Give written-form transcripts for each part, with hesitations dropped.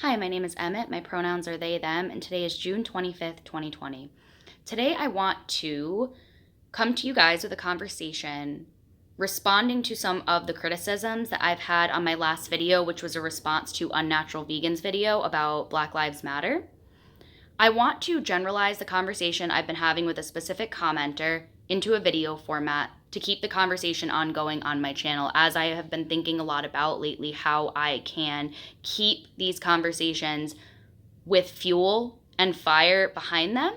Hi, my name is Emmett. My pronouns are they, them, and today is June 25th, 2020. Today I want to come to you guys with a conversation responding to some of the criticisms that I've had on my last video, which was a response to Unnatural Vegans video about Black Lives Matter. I want to generalize the conversation I've been having with a specific commenter into a video format to keep the conversation ongoing on my channel, as I have been thinking a lot about lately how I can keep these conversations with fuel and fire behind them.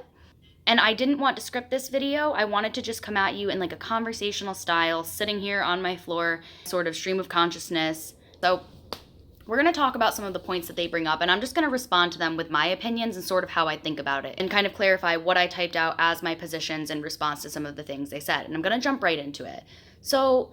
And I didn't want to script this video. I wanted to just come at you in like a conversational style, sitting here on my floor, sort of stream of consciousness. So we're going to talk about some of the points that they bring up, and I'm just going to respond to them with my opinions and sort of how I think about it, and kind of clarify what I typed out as my positions in response to some of the things they said. And I'm going to jump right into it. So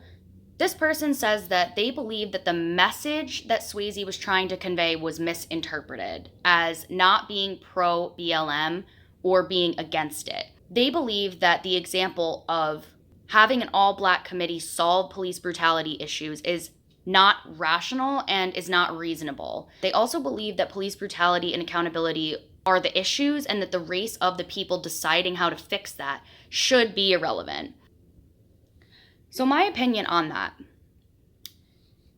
this person says that they believe that the message that Swayze was trying to convey was misinterpreted as not being pro-BLM or being against it. They believe that the example of having an all-black committee solve police brutality issues is not rational and is not reasonable. They also believe that police brutality and accountability are the issues, and that the race of the people deciding how to fix that should be irrelevant. So my opinion on that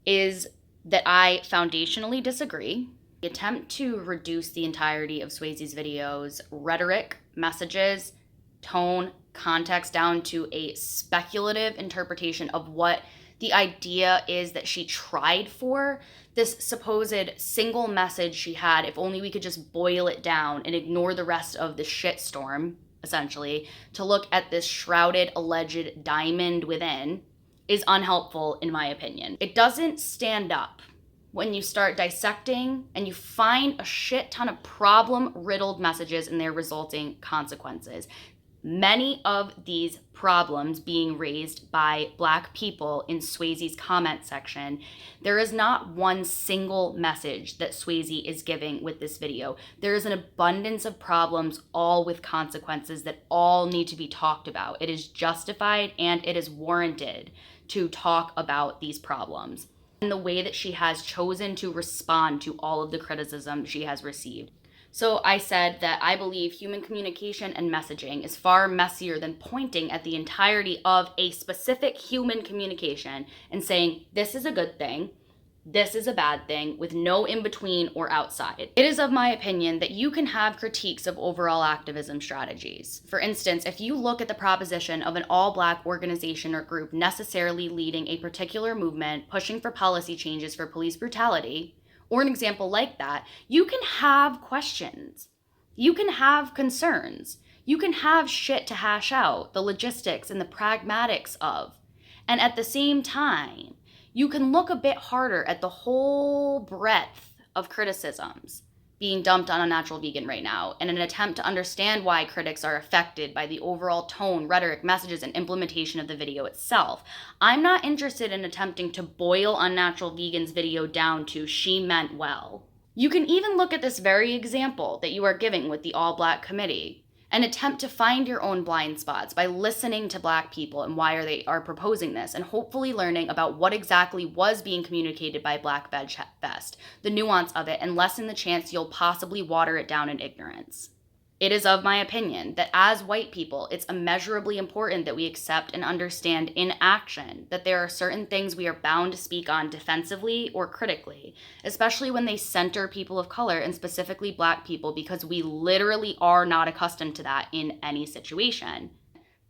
is that I foundationally disagree. The attempt to reduce the entirety of Swayze's videos, rhetoric, messages, tone, context down to a speculative interpretation of what the idea is that she tried for, this supposed single message she had, if only we could just boil it down and ignore the rest of the shitstorm, essentially, to look at this shrouded, alleged diamond within, is unhelpful in my opinion. It doesn't stand up when you start dissecting and you find a shit ton of problem-riddled messages and their resulting consequences. Many of these problems being raised by Black people in Swayze's comment section. There is not one single message that Swayze is giving with this video. There is an abundance of problems, all with consequences that all need to be talked about. It is justified and it is warranted to talk about these problems and the way that she has chosen to respond to all of the criticism she has received. So I said that I believe human communication and messaging is far messier than pointing at the entirety of a specific human communication and saying, this is a good thing, this is a bad thing, with no in-between or outside. It is of my opinion that you can have critiques of overall activism strategies. For instance, if you look at the proposition of an all-Black organization or group necessarily leading a particular movement, pushing for policy changes for police brutality, or an example like that, you can have questions. You can have concerns. You can have shit to hash out, the logistics and the pragmatics of. And at the same time, you can look a bit harder at the whole breadth of criticisms being dumped on Unnatural Vegan right now in an attempt to understand why critics are affected by the overall tone, rhetoric, messages, and implementation of the video itself. I'm not interested in attempting to boil Unnatural Vegan's video down to she meant well. You can even look at this very example that you are giving with the all-Black committee and attempt to find your own blind spots by listening to Black people and why they are proposing this, and hopefully learning about what exactly was being communicated by Black Veg Fest, the nuance of it, and lessen the chance you'll possibly water it down in ignorance. It is of my opinion that as white people, it's immeasurably important that we accept and understand in action that there are certain things we are bound to speak on defensively or critically, especially when they center people of color and specifically Black people, because we literally are not accustomed to that in any situation.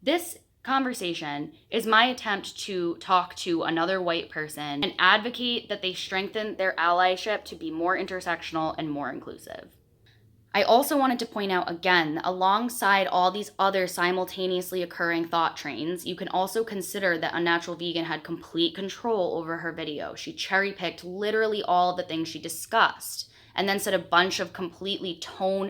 This conversation is my attempt to talk to another white person and advocate that they strengthen their allyship to be more intersectional and more inclusive. I also wanted to point out again, alongside all these other simultaneously occurring thought trains, you can also consider that Unnatural Vegan had complete control over her video. She cherry-picked literally all of the things she discussed, and then said a bunch of completely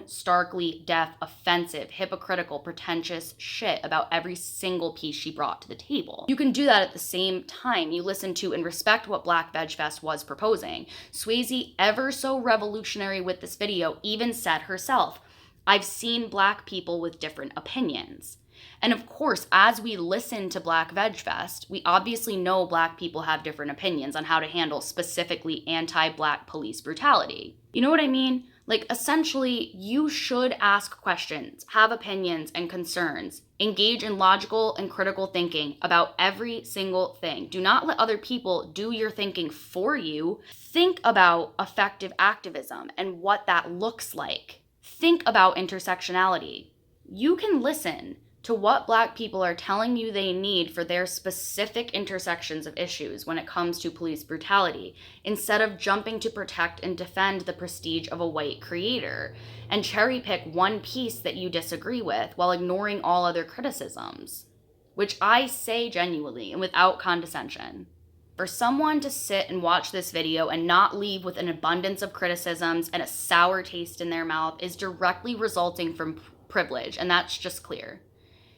starkly deaf, offensive, hypocritical, pretentious shit about every single piece she brought to the table. You can do that at the same time you listen to and respect what Black Veg Fest was proposing. Swayze, ever so revolutionary with this video, even said herself, I've seen Black people with different opinions. And of course, as we listen to Black Veg Fest, we obviously know Black people have different opinions on how to handle specifically anti-Black police brutality. You know what I mean? Like, essentially, you should ask questions, have opinions and concerns, engage in logical and critical thinking about every single thing. Do not let other people do your thinking for you. Think about effective activism and what that looks like. Think about intersectionality. You can listen to what Black people are telling you they need for their specific intersections of issues when it comes to police brutality, instead of jumping to protect and defend the prestige of a white creator and cherry pick one piece that you disagree with while ignoring all other criticisms, which I say genuinely and without condescension. For someone to sit and watch this video and not leave with an abundance of criticisms and a sour taste in their mouth is directly resulting from privilege, and that's just clear.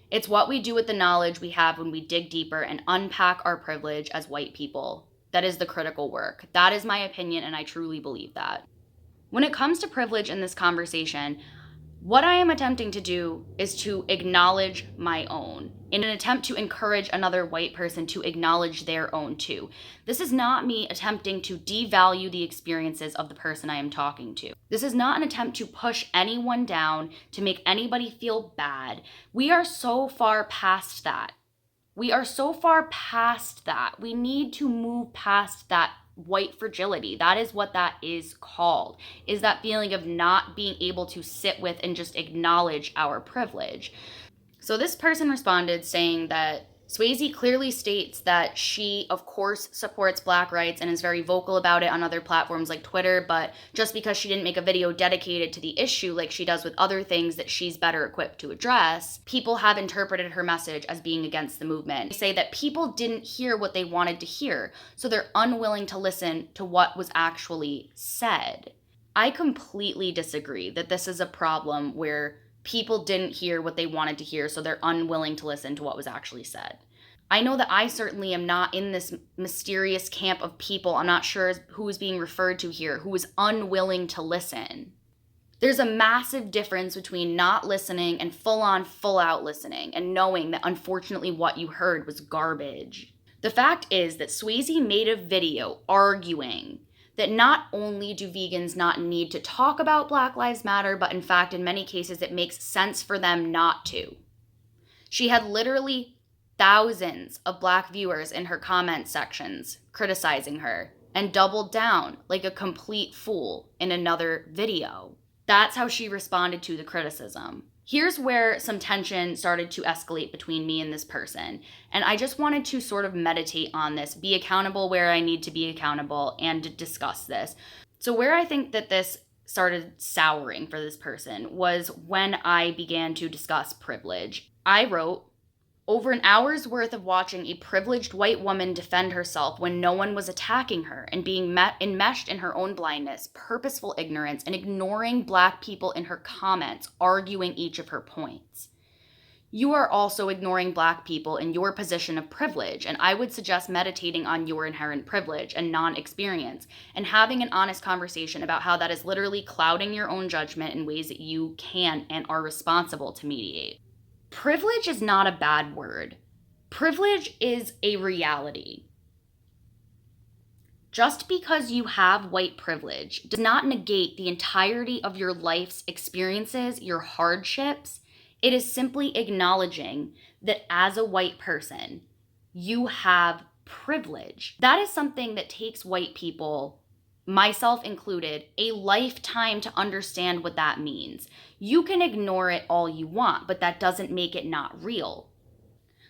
It's what we do with the knowledge we have when we dig deeper and unpack our privilege as white people. That is the critical work. That is my opinion, and I truly believe that. When it comes to privilege in this conversation, what I am attempting to do is to acknowledge my own in an attempt to encourage another white person to acknowledge their own too. This is not me attempting to devalue the experiences of the person I am talking to. This is not an attempt to push anyone down, to make anybody feel bad. We are so far past that. We are so far past that. We need to move past that white fragility. That is what that is called, is that feeling of not being able to sit with and just acknowledge our privilege. So this person responded saying that Swayze clearly states that she, of course, supports Black rights and is very vocal about it on other platforms like Twitter, but just because she didn't make a video dedicated to the issue like she does with other things that she's better equipped to address, people have interpreted her message as being against the movement. They say that people didn't hear what they wanted to hear, so they're unwilling to listen to what was actually said. I completely disagree that this is a problem where people didn't hear what they wanted to hear, so they're unwilling to listen to what was actually said. I know that I certainly am not in this mysterious camp of people, I'm not sure who is being referred to here, who is unwilling to listen. There's a massive difference between not listening and full-on, full-out listening and knowing that unfortunately what you heard was garbage. The fact is that Swayze made a video arguing that not only do vegans not need to talk about Black Lives Matter, but in fact, in many cases, it makes sense for them not to. She had literally thousands of Black viewers in her comment sections criticizing her and doubled down like a complete fool in another video. That's how she responded to the criticism. Here's where some tension started to escalate between me and this person. And I just wanted to sort of meditate on this, be accountable where I need to be accountable, and discuss this. So where I think that this started souring for this person was when I began to discuss privilege. I wrote, over an hour's worth of watching a privileged white woman defend herself when no one was attacking her and being enmeshed in her own blindness, purposeful ignorance, and ignoring Black people in her comments, arguing each of her points. You are also ignoring Black people in your position of privilege, and I would suggest meditating on your inherent privilege and non-experience, and having an honest conversation about how that is literally clouding your own judgment in ways that you can and are responsible to mediate. Privilege is not a bad word. Privilege is a reality. Just because you have white privilege does not negate the entirety of your life's experiences, your hardships. It is simply acknowledging that as a white person, you have privilege. That is something that takes white people, myself included, a lifetime to understand what that means. You can ignore it all you want, but that doesn't make it not real.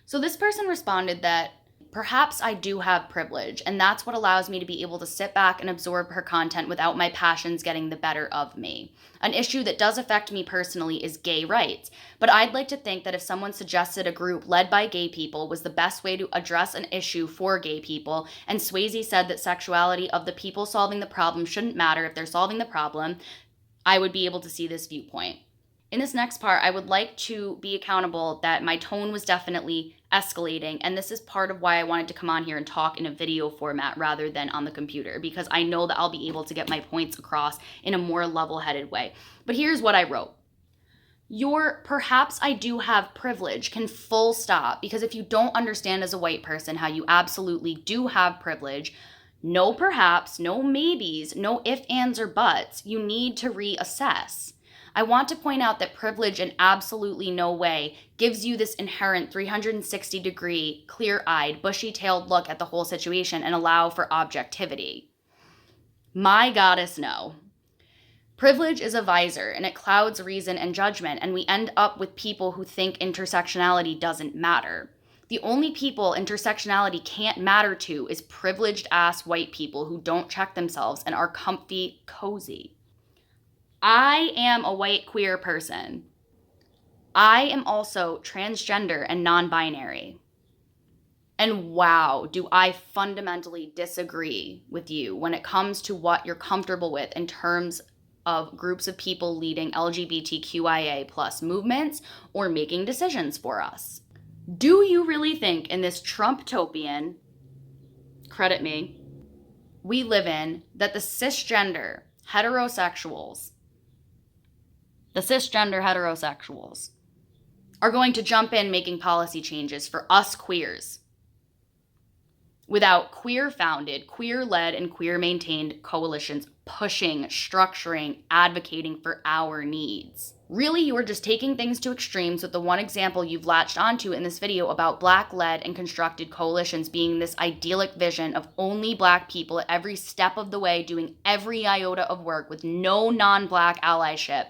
So this person responded that perhaps I do have privilege, and that's what allows me to be able to sit back and absorb her content without my passions getting the better of me. An issue that does affect me personally is gay rights, but I'd like to think that if someone suggested a group led by gay people was the best way to address an issue for gay people, and Swayze said that sexuality of the people solving the problem shouldn't matter if they're solving the problem, I would be able to see this viewpoint. In this next part, I would like to be accountable that my tone was definitely escalating, and this is part of why I wanted to come on here and talk in a video format rather than on the computer, because I know that I'll be able to get my points across in a more level-headed way. But here's what I wrote. Your perhaps I do have privilege can full stop, because if you don't understand as a white person how you absolutely do have privilege, no perhaps, no maybes, no ifs, ands, or buts, you need to reassess. I want to point out that privilege in absolutely no way gives you this inherent 360-degree, clear-eyed, bushy-tailed look at the whole situation and allow for objectivity. My goddess, no. Privilege is a visor, and it clouds reason and judgment, and we end up with people who think intersectionality doesn't matter. The only people intersectionality can't matter to is privileged-ass white people who don't check themselves and are comfy, cozy. I am a white queer person. I am also transgender and non-binary. And wow, do I fundamentally disagree with you when it comes to what you're comfortable with in terms of groups of people leading LGBTQIA plus movements or making decisions for us. Do you really think in this Trumptopian, credit me, we live in, that the cisgender heterosexuals are going to jump in making policy changes for us queers without queer-founded, queer-led, and queer-maintained coalitions pushing, structuring, advocating for our needs? Really, you are just taking things to extremes, with the one example you've latched onto in this video about Black-led and constructed coalitions being this idyllic vision of only Black people at every step of the way doing every iota of work with no non-Black allyship,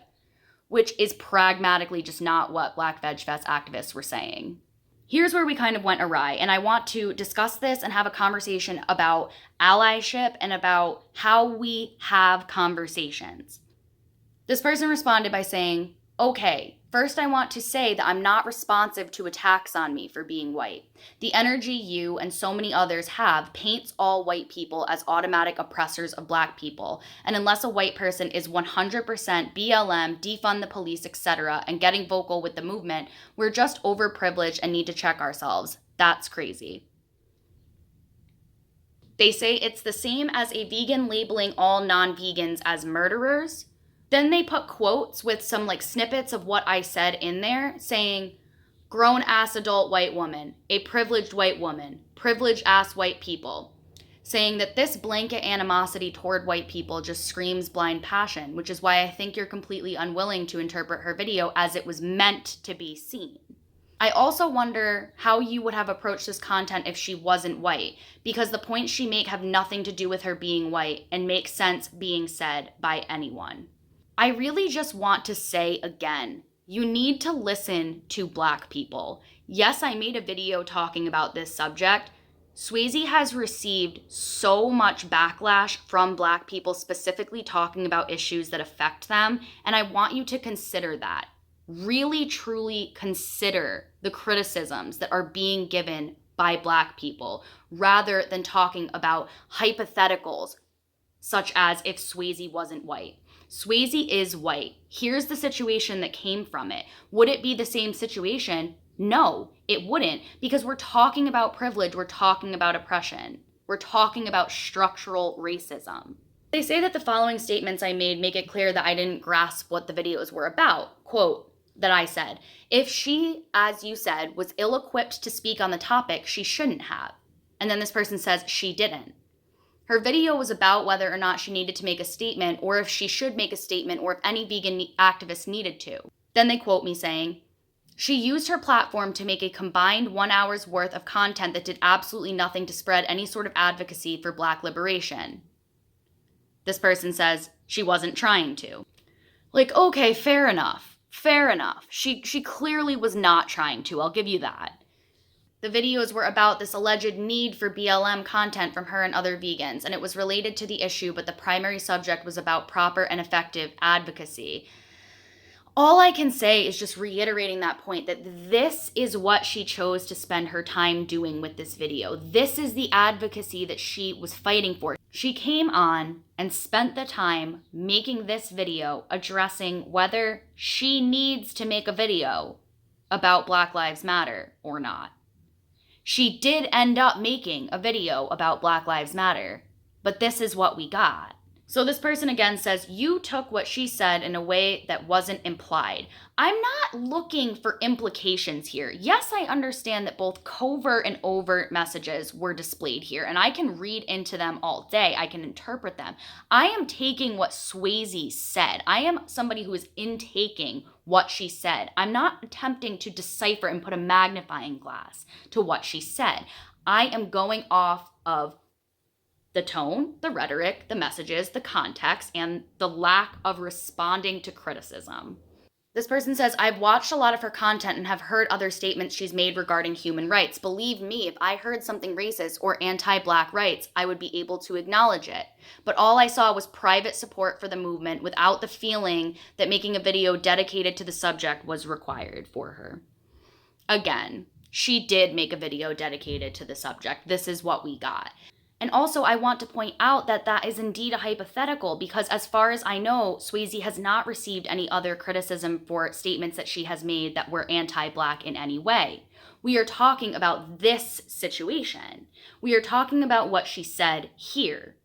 which is pragmatically just not what Black Veg Fest activists were saying. Here's where we kind of went awry, and I want to discuss this and have a conversation about allyship and about how we have conversations. This person responded by saying, okay, first I want to say that I'm not responsive to attacks on me for being white. The energy you and so many others have paints all white people as automatic oppressors of Black people, and unless a white person is 100% BLM, defund the police, etc., and getting vocal with the movement, we're just overprivileged and need to check ourselves. That's crazy. They say it's the same as a vegan labeling all non-vegans as murderers. Then they put quotes with some snippets of what I said in there, saying, grown-ass adult white woman, a privileged white woman, privileged-ass white people, saying that this blanket animosity toward white people just screams blind passion, which is why I think you're completely unwilling to interpret her video as it was meant to be seen. I also wonder how you would have approached this content if she wasn't white, because the points she make have nothing to do with her being white and make sense being said by anyone. I really just want to say again, you need to listen to Black people. Yes, I made a video talking about this subject. Swayze has received so much backlash from Black people specifically talking about issues that affect them, and I want you to consider that. Really, truly consider the criticisms that are being given by Black people, rather than talking about hypotheticals, such as if Swayze wasn't white. Swayze is white. Here's the situation that came from it. Would it be the same situation? No, it wouldn't, because we're talking about privilege, we're talking about oppression, we're talking about structural racism. They say that the following statements I made make it clear that I didn't grasp what the videos were about. Quote, that I said, if she, as you said, was ill-equipped to speak on the topic, she shouldn't have. And then this person says she didn't. Her video was about whether or not she needed to make a statement, or if she should make a statement, or if any vegan activist needed to. Then they quote me saying, she used her platform to make a combined 1 hour's worth of content that did absolutely nothing to spread any sort of advocacy for Black liberation. This person says she wasn't trying to. Okay, fair enough. Fair enough. She clearly was not trying to, I'll give you that. The videos were about this alleged need for BLM content from her and other vegans, and it was related to the issue, but the primary subject was about proper and effective advocacy. All I can say is just reiterating that point, that this is what she chose to spend her time doing with this video. This is the advocacy that she was fighting for. She came on and spent the time making this video addressing whether she needs to make a video about Black Lives Matter or not. She did end up making a video about Black Lives Matter, but this is what we got. So this person again says, you took what she said in a way that wasn't implied. I'm not looking for implications here. Yes, I understand that both covert and overt messages were displayed here, and I can read into them all day. I can interpret them. I am taking what Swayze said. I am somebody who is intaking what she said. I'm not attempting to decipher and put a magnifying glass to what she said. I am going off of the tone, the rhetoric, the messages, the context, and the lack of responding to criticism. This person says, I've watched a lot of her content and have heard other statements she's made regarding human rights. Believe me, if I heard something racist or anti-Black rights, I would be able to acknowledge it. But all I saw was private support for the movement without the feeling that making a video dedicated to the subject was required for her. Again, she did make a video dedicated to the subject. This is what we got. And also, I want to point out that that is indeed a hypothetical because as far as I know, Swayze has not received any other criticism for statements that she has made that were anti-Black in any way. We are talking about this situation. We are talking about what she said here.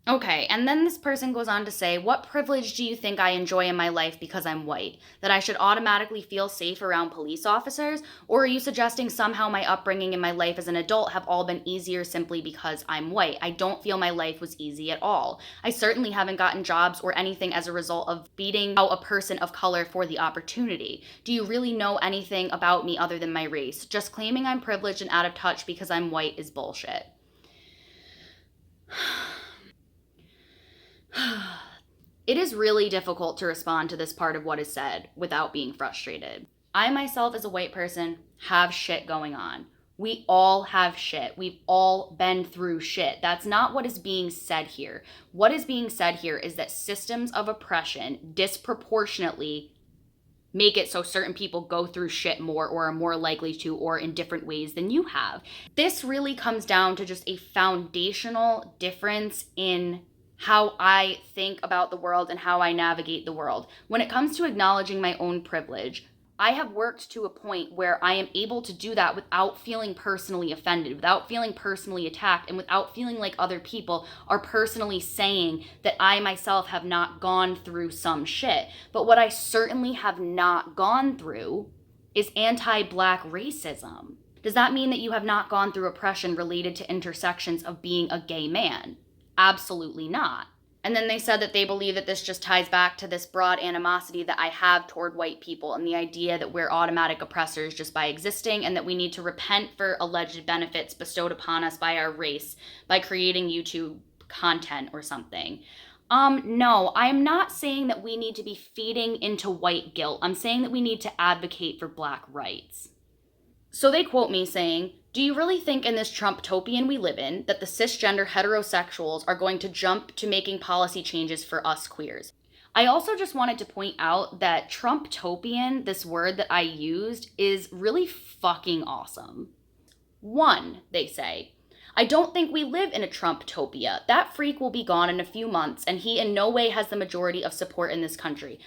Okay, and then this person goes on to say, what privilege do you think I enjoy in my life because I'm white? That I should automatically feel safe around police officers? Or are you suggesting somehow my upbringing and my life as an adult have all been easier simply because I'm white? I don't feel my life was easy at all. I certainly haven't gotten jobs or anything as a result of beating out a person of color for the opportunity. Do you really know anything about me other than my race? Just claiming I'm privileged and out of touch because I'm white is bullshit. It is really difficult to respond to this part of what is said without being frustrated. I myself, as a white person, have shit going on. We all have shit. We've all been through shit. That's not what is being said here. What is being said here is that systems of oppression disproportionately make it so certain people go through shit more or are more likely to or in different ways than you have. This really comes down to just a foundational difference in how I think about the world and how I navigate the world. When it comes to acknowledging my own privilege, I have worked to a point where I am able to do that without feeling personally offended, without feeling personally attacked, and without feeling like other people are personally saying that I myself have not gone through some shit. But what I certainly have not gone through is anti-Black racism. Does that mean that you have not gone through oppression related to intersections of being a gay man? Absolutely not. And then they said that they believe that this just ties back to this broad animosity that I have toward white people and the idea that we're automatic oppressors just by existing and that we need to repent for alleged benefits bestowed upon us by our race by creating YouTube content or something. No, I'm not saying that we need to be feeding into white guilt. I'm saying that we need to advocate for Black rights. So they quote me saying, do you really think in this Trumptopian we live in that the cisgender heterosexuals are going to jump to making policy changes for us queers? I also just wanted to point out that Trumptopian, this word that I used, is really fucking awesome. One, they say, I don't think we live in a Trumptopia. That freak will be gone in a few months, and he in no way has the majority of support in this country.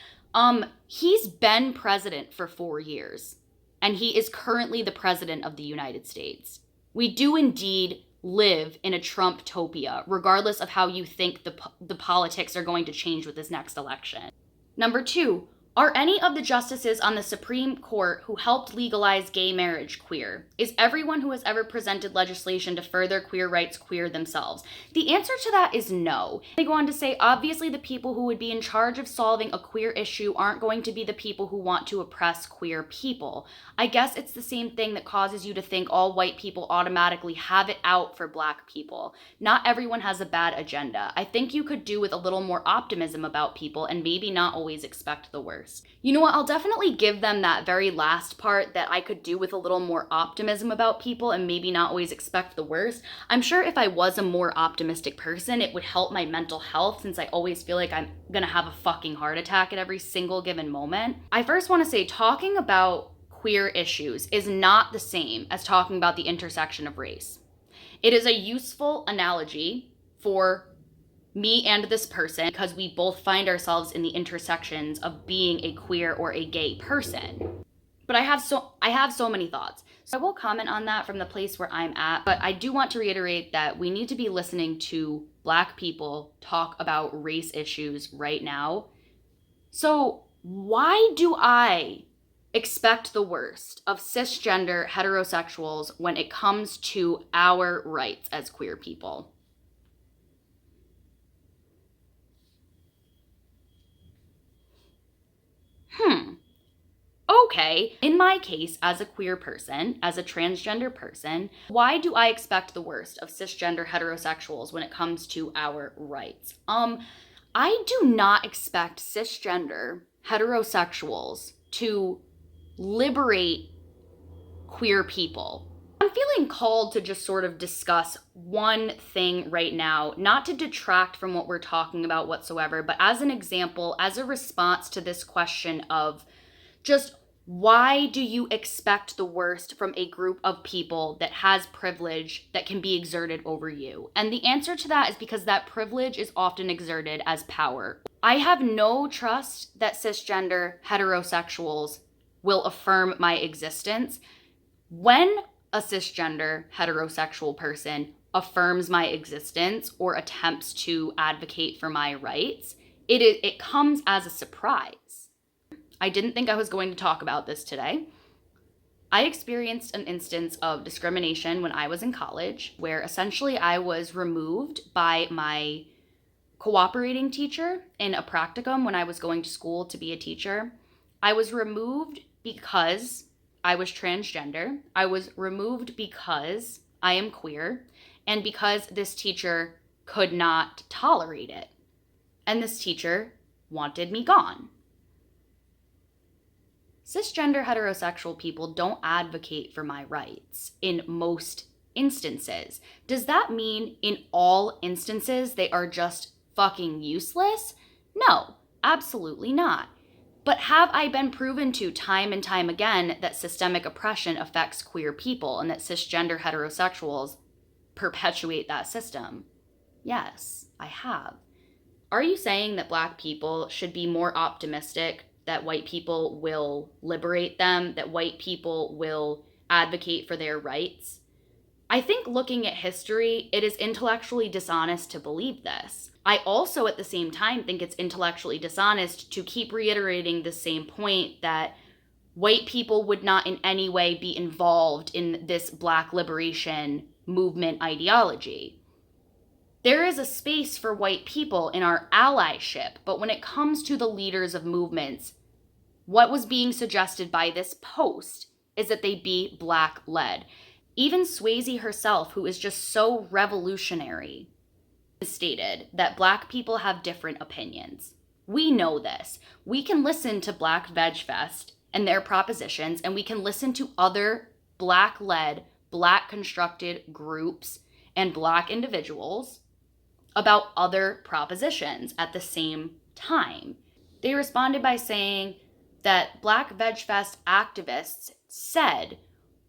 He's been president for 4 years. And he is currently the president of the United States. We do indeed live in a Trumptopia, regardless of how you think the politics are going to change with this next election. Number 2, are any of the justices on the Supreme Court who helped legalize gay marriage queer? Is everyone who has ever presented legislation to further queer rights queer themselves? The answer to that is no. They go on to say, obviously the people who would be in charge of solving a queer issue aren't going to be the people who want to oppress queer people. I guess it's the same thing that causes you to think all white people automatically have it out for Black people. Not everyone has a bad agenda. I think you could do with a little more optimism about people and maybe not always expect the worst. You know what, I'll definitely give them that very last part that I could do with a little more optimism about people and maybe not always expect the worst. I'm sure if I was a more optimistic person, it would help my mental health since I always feel like I'm gonna have a fucking heart attack at every single given moment. I first want to say talking about queer issues is not the same as talking about the intersection of race. It is a useful analogy for me and this person because we both find ourselves in the intersections of being a queer or a gay person. But I have so many thoughts. So I will comment on that from the place where I'm at, but I do want to reiterate that we need to be listening to Black people talk about race issues right now. So why do I expect the worst of cisgender heterosexuals when it comes to our rights as queer people? Okay, in my case, as a queer person, as a transgender person, why do I expect the worst of cisgender heterosexuals when it comes to our rights? I do not expect cisgender heterosexuals to liberate queer people. I'm feeling called to just sort of discuss one thing right now, not to detract from what we're talking about whatsoever, but as an example, as a response to this question of just why do you expect the worst from a group of people that has privilege that can be exerted over you? And the answer to that is because that privilege is often exerted as power. I have no trust that cisgender heterosexuals will affirm my existence. When a cisgender heterosexual person affirms my existence or attempts to advocate for my rights, it comes as a surprise. I didn't think I was going to talk about this today. I experienced an instance of discrimination when I was in college, where essentially I was removed by my cooperating teacher in a practicum when I was going to school to be a teacher. I was removed because I was transgender. I was removed because I am queer, and because this teacher could not tolerate it. And this teacher wanted me gone. Cisgender heterosexual people don't advocate for my rights in most instances. Does that mean in all instances they are just fucking useless? No, absolutely not. But have I been proven to time and time again that systemic oppression affects queer people and that cisgender heterosexuals perpetuate that system? Yes, I have. Are you saying that Black people should be more optimistic that white people will liberate them, that white people will advocate for their rights? I think looking at history, it is intellectually dishonest to believe this. I also, at the same time, think it's intellectually dishonest to keep reiterating the same point that white people would not in any way be involved in this Black liberation movement ideology. There is a space for white people in our allyship, but when it comes to the leaders of movements, what was being suggested by this post is that they be Black-led. Even Swayze herself, who is just so revolutionary, stated that Black people have different opinions. We know this. We can listen to Black Veg Fest and their propositions, and we can listen to other Black-led, Black-constructed groups and Black individuals about other propositions at the same time. They responded by saying that Black Veg Fest activists said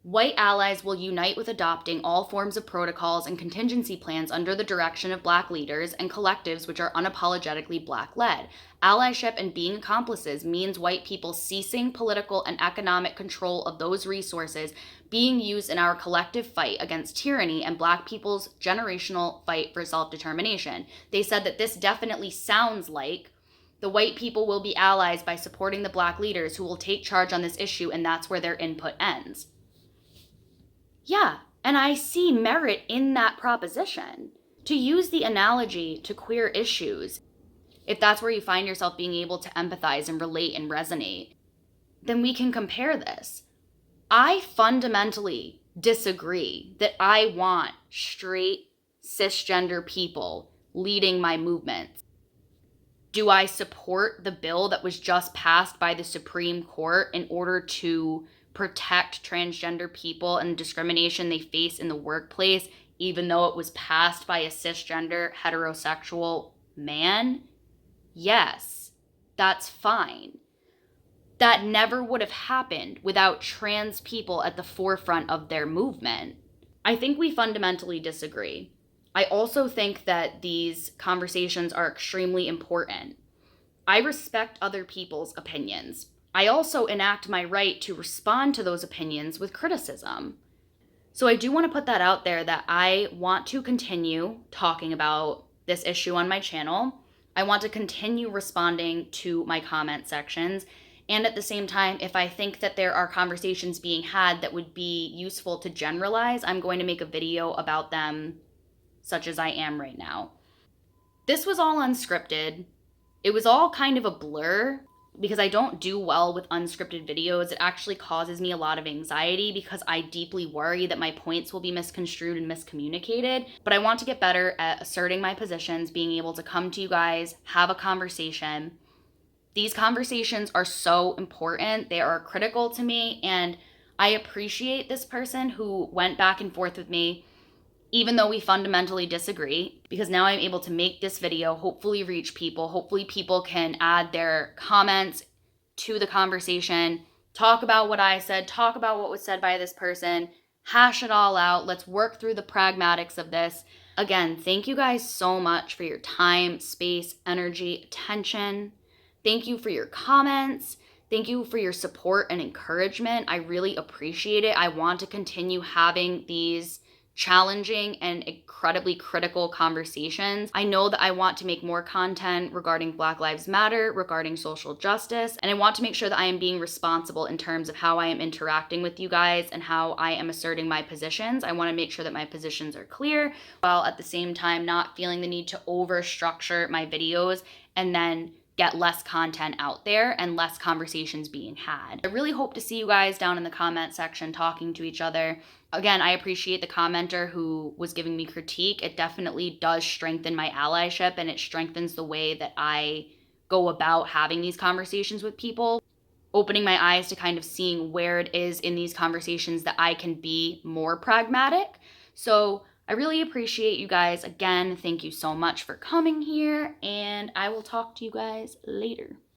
white allies will unite with adopting all forms of protocols and contingency plans under the direction of Black leaders and collectives which are unapologetically Black-led. Allyship and being accomplices means white people ceasing political and economic control of those resources being used in our collective fight against tyranny and Black people's generational fight for self-determination. They said that this definitely sounds like the white people will be allies by supporting the Black leaders who will take charge on this issue, and that's where their input ends. Yeah, and I see merit in that proposition. To use the analogy to queer issues, if that's where you find yourself being able to empathize and relate and resonate, then we can compare this. I fundamentally disagree that I want straight cisgender people leading my movements. Do I support the bill that was just passed by the Supreme Court in order to protect transgender people and discrimination they face in the workplace, even though it was passed by a cisgender heterosexual man? Yes, that's fine. That never would have happened without trans people at the forefront of their movement. I think we fundamentally disagree. I also think that these conversations are extremely important. I respect other people's opinions. I also enact my right to respond to those opinions with criticism. So I do want to put that out there that I want to continue talking about this issue on my channel. I want to continue responding to my comment sections. And at the same time, if I think that there are conversations being had that would be useful to generalize, I'm going to make a video about them, such as I am right now. This was all unscripted. It was all kind of a blur because I don't do well with unscripted videos. It actually causes me a lot of anxiety because I deeply worry that my points will be misconstrued and miscommunicated. But I want to get better at asserting my positions, being able to come to you guys, have a conversation. These conversations are so important. They are critical to me, and I appreciate this person who went back and forth with me, even though we fundamentally disagree, because now I'm able to make this video, hopefully reach people. Hopefully people can add their comments to the conversation, talk about what I said, talk about what was said by this person, hash it all out. Let's work through the pragmatics of this. Again, thank you guys so much for your time, space, energy, attention. Thank you for your comments. Thank you for your support and encouragement. I really appreciate it. I want to continue having these challenging and incredibly critical conversations. I know that I want to make more content regarding Black Lives Matter, regarding social justice, and I want to make sure that I am being responsible in terms of how I am interacting with you guys and how I am asserting my positions. I want to make sure that my positions are clear, while at the same time not feeling the need to over-structure my videos and then get less content out there and less conversations being had. I really hope to see you guys down in the comment section talking to each other. Again, I appreciate the commenter who was giving me critique. It definitely does strengthen my allyship, and it strengthens the way that I go about having these conversations with people, opening my eyes to kind of seeing where it is in these conversations that I can be more pragmatic. So I really appreciate you guys. Again, thank you so much for coming here, and I will talk to you guys later.